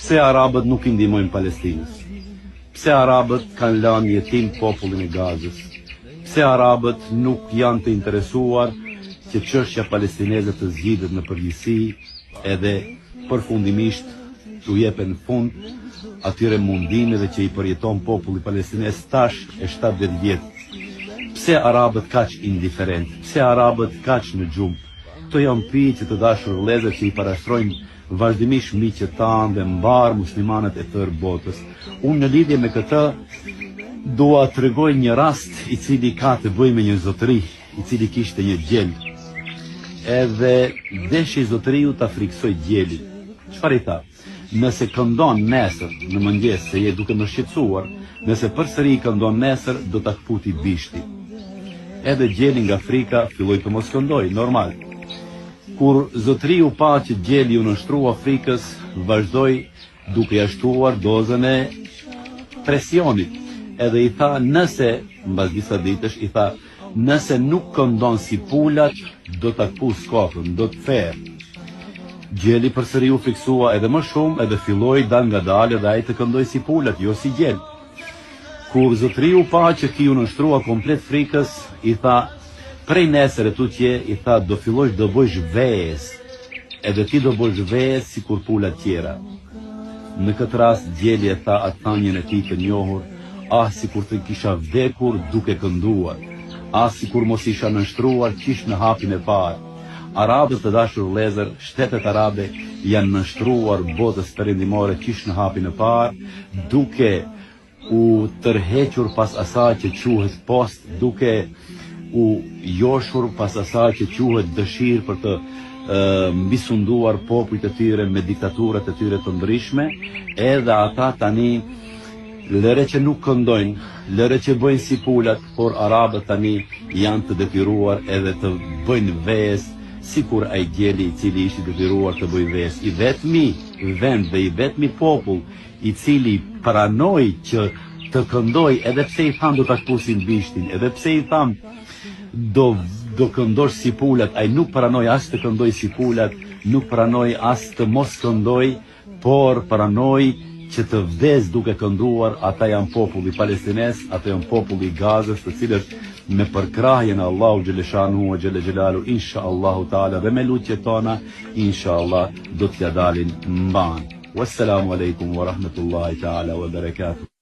Pse arabët nuk I ndihmojnë Palestinës? Pse arabët kanë lënë jetim popullin e Gazës? Pse arabët nuk janë të interesuar që çështja palestineze të zgjidhet në përgjithësi edhe përfundimisht t'u jepen fund atyre mundimeve që I përjeton populli palestinez tash e 70 vjet? Pse arabët kaq indiferent? Pse arabët kaq në gjumë? Këto janë pyetje të dashur vëllezër që I parashtrojnë vazhdimisht miqët tanë dhe mbar muslimanët e tërë botës. Unë në lidhje me këtë dua të tregoj një rast I cili ka të bëjë me një zotëri I cili kishte një gjel. Edhe deshi zotëriu ta friksoj gjelin. Çfarë I tha? Nëse këndon nesër në mëngjes se je duke më shqetësuar, nëse përsëri këndon nesër do ta kputi bishti. Edhe gjeli nga frika filloi të mos këndoj, normal. Kur zotëriu pa që gjeli u nështrua frikës, vazhdoi duke ja shtuar dozën e presionit. Edhe I tha nëse, mbas disa ditësh, I tha nëse nuk këndon si pulat, do ta kpus kokën, do të therë. Gjeli përsëri u fiksua edhe më shumë edhe filloi dal ngadalë dhe ai të këndoj si pulat, jo si gjel. Kur zotëriu pa që ki u nështrua komplet frikës, I tha prej nesër e tutje, I tha do fillosh do bësh ves, edhe ti do bësh ves si kur pulat tjera. Në këtë rast gjeli e tha atë thanjën e tij të njohur, si kur të kisha vdekur duke kënduar, si kur mos isha nënshtruar qish në hapin e parë. Arabët të dashur vëllezër, shtetet arabe janë nënshtruar botës perëndimore qish në hapin e parë, duke u tërhequr pas asaj që quhet post, duke u joshur pas asaj që quhet dëshirë për të mbisunduar popujt e tyre me diktaturat e tyre të ndryshme, edhe ata tani lëre që nuk këndojnë, lëre që bëjnë si pulat, por arabët tani janë të detyruar edhe të bëjnë ves, sikur ai gjeli I cili ishte detyruar të bëjë ves. I vetmi vend dhe I vetmi popull I cili pranoi që të këndoj, edhe pse I tham do ta kpusin bishtin, edhe pse I tham do këndosh si pulat, ai nuk pranoi as të këndoj si pulat, nuk pranoi as të mos këndoj, por pranoi që të vdes duke kënduar. Ata janë populli palestinez, ata janë populli I Gazës, të cilët me përkrahjen e Allahu xhaleshanu ve xhele xhelalu inshallahu taala dhe me lutjet tona inshallah do t'ja dalin mban. Wassalamu alaikum wa rahmatullahi taala wa barakatuh.